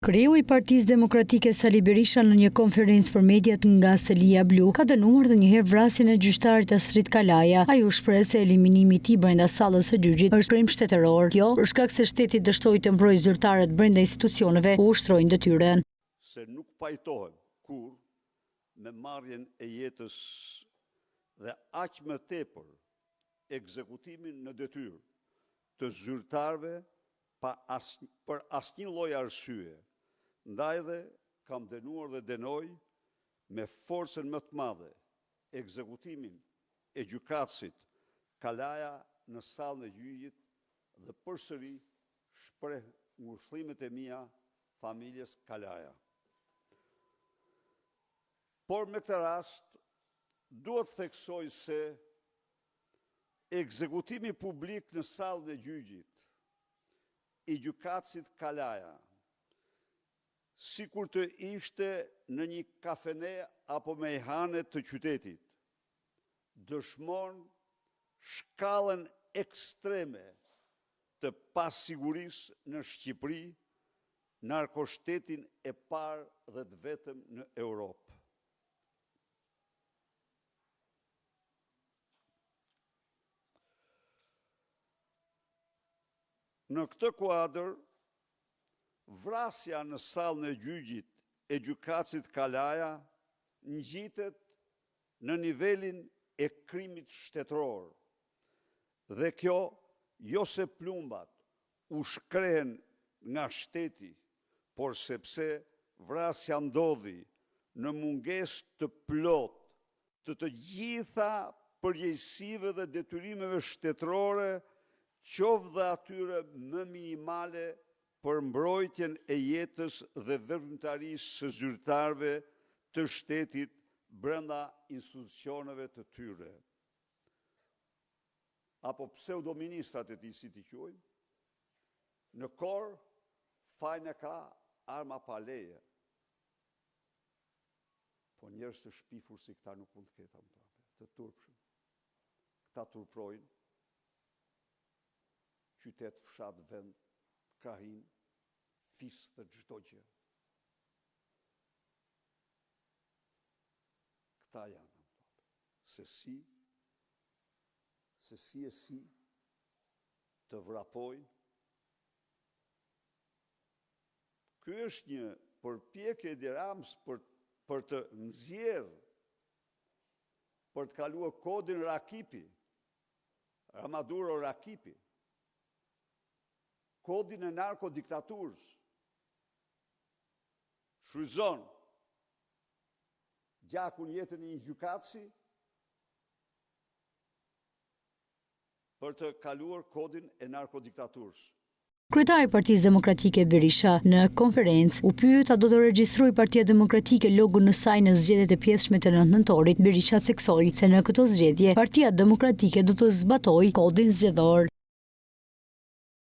Kreu i Partisë Demokratike Sali Berisha në një konferencë për mediat nga Selia Blu ka dënuar dhe njëherë vrasjen e gjyqtarit Astrid Kalaja. Ai u shpreh se eliminimi i tij brenda sallës së gjyqit është krim shtetëror. Kjo për shkak se shteti dështoi të mbrojë zyrtarët brenda institucioneve ku ushtrojnë detyrën. Se nuk pajtohen kur me marrjen e jetës dhe aq më tepër ekzekutimin në detyrë të zyrtarëve për asnjë lloj arsye. Ndaj dhe kam dënuar dhe dënoj me forcën më të madhe ekzekutimin e gjykatësit Kalaja në sallën e gjyqit dhe përsëri shpreh ngushëllimet e mia familjes Kalaja. Por me këtë rast duhet theksoj se ekzekutimi publik në sallën e gjyqit i gjykatësit Kalaja, sikur të ishte në një kafene apo mejhane të qytetit, dëshmon shkallën ekstreme të pasigurisë në Shqipëri, narkoshtetin e parë dhe të vetëm në Europë. Në këtë kuadër, vrasja në sallën e gjyqit e gjykatësit Kalaja ngjitet në nivelin e krimit shtetëror. Dhe kjo jo se plumbat u shkrehen nga shteti, por sepse vrasja ndodhi në mungesë të plotë të gjitha përgjegjësive dhe detyrimeve shtetërore, qoftë dhe atyre më minimale për mbrojtjen e jetës dhe veprimtarisë së zyrtarëve të shtetit brenda institucioneve të tyre. Apo pseudoministrat e tij, si t'i quajmë, në kor fajin e ka arma pa leje. Po njerëz të shpifur si këta nuk mund të ketë të turpshëm. Këta turprojnë qytet, fshat, vend, krahin, fis dhe çdo gjë. Këta janë. Se si të vrapojnë. Ky është një përpjekje e Edi Ramës për të nxjerrë, për të kaluar kodin Rakipi, Ramaduro Rakipi, kodin e narkodiktaturës. Shfrytëzon gjakun jetën e një gjykatësi për të kaluar kodin e narkodiktaturës. Kryetari i Partisë Demokratike Berisha në konferencë u pyet a do të regjistrojë Partia Demokratike logun në saj në zgjedhjet e pjesëme të 9 nëntorit. Berisha theksoi se në këto zgjedhje Partia Demokratike do të zbatojë kodin zgjedhor.